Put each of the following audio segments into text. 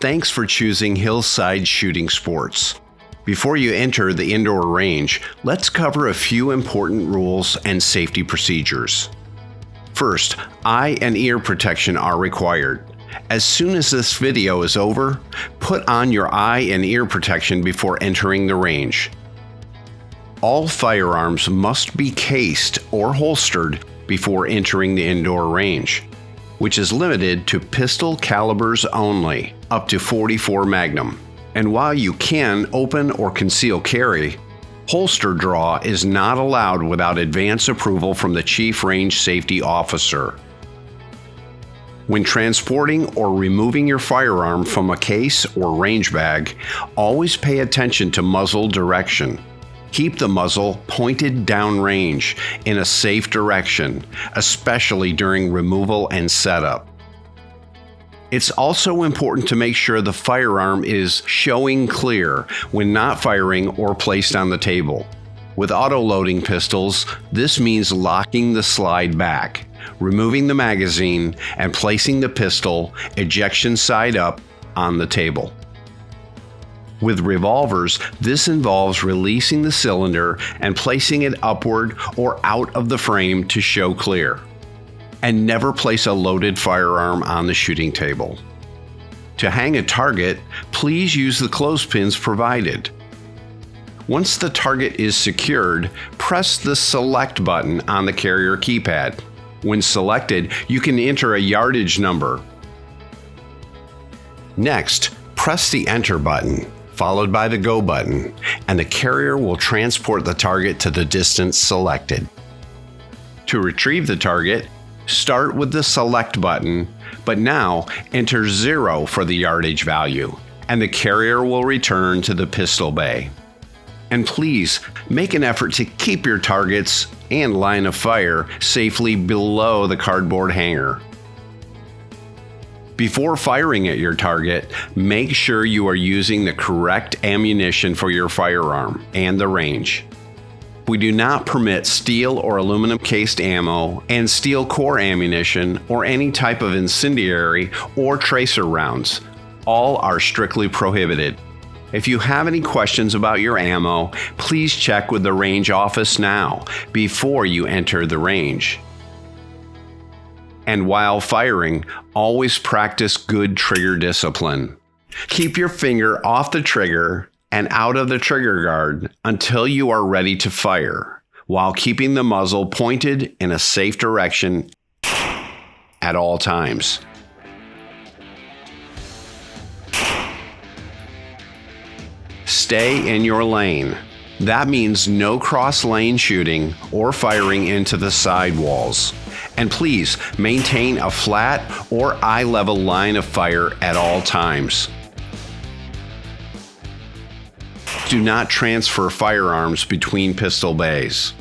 Thanks for choosing Hillside Shooting Sports. Before you enter the indoor range, let's cover a few important rules and safety procedures. First, eye and ear protection are required. As soon as this video is over, put on your eye and ear protection before entering the range. All firearms must be cased or holstered before entering the indoor range, which is limited to pistol calibers only, up to .44 Magnum. And while you can open or conceal carry, holster draw is not allowed without advance approval from the Chief Range Safety Officer. When transporting or removing your firearm from a case or range bag, always pay attention to muzzle direction. Keep the muzzle pointed downrange in a safe direction, especially during removal and setup. It's also important to make sure the firearm is showing clear when not firing or placed on the table. With auto-loading pistols, this means locking the slide back, removing the magazine, and placing the pistol ejection side up on the table. With revolvers, this involves releasing the cylinder and placing it upward or out of the frame to show clear. And never place a loaded firearm on the shooting table. To hang a target, please use the clothespins provided. Once the target is secured, press the Select button on the carrier keypad. When selected, you can enter a yardage number. Next, press the Enter button, followed by the Go button, and the carrier will transport the target to the distance selected. To retrieve the target, start with the Select button, but now enter 0 for the yardage value, and the carrier will return to the pistol bay. And please make an effort to keep your targets and line of fire safely below the cardboard hanger. Before firing at your target, make sure you are using the correct ammunition for your firearm and the range. We do not permit steel or aluminum cased ammo and steel core ammunition or any type of incendiary or tracer rounds. All are strictly prohibited. If you have any questions about your ammo, please check with the range office now before you enter the range. And while firing, always practice good trigger discipline. Keep your finger off the trigger and out of the trigger guard until you are ready to fire, while keeping the muzzle pointed in a safe direction at all times. Stay in your lane. That means no cross-lane shooting or firing into the sidewalls. And please maintain a flat or eye-level line of fire at all times. Do not transfer firearms between pistol bays.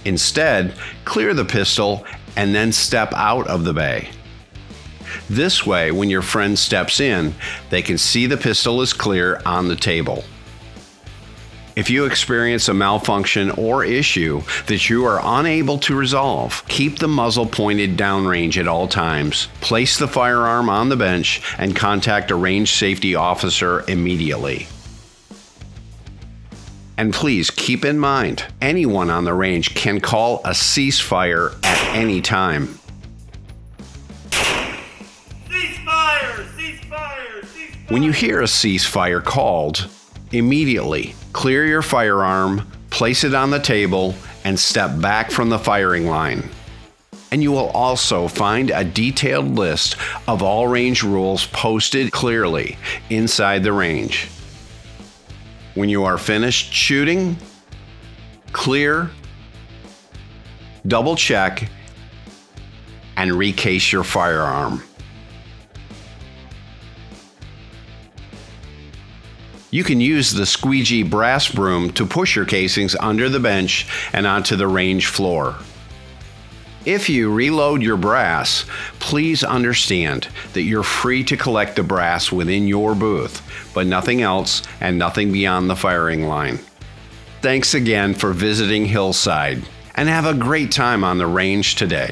Instead, clear the pistol and then step out of the bay. This way, when your friend steps in, they can see the pistol is clear on the table. If you experience a malfunction or issue that you are unable to resolve, keep the muzzle pointed downrange at all times, place the firearm on the bench, and contact a range safety officer immediately. And please keep in mind, anyone on the range can call a ceasefire at any time. When you hear a ceasefire called, immediately clear your firearm, place it on the table, and step back from the firing line. And you will also find a detailed list of all range rules posted clearly inside the range. When you are finished shooting, clear, double check, and recase your firearm. You can use the squeegee brass broom to push your casings under the bench and onto the range floor. If you reload your brass, please understand that you're free to collect the brass within your booth, but nothing else and nothing beyond the firing line. Thanks again for visiting Hillside, and have a great time on the range today.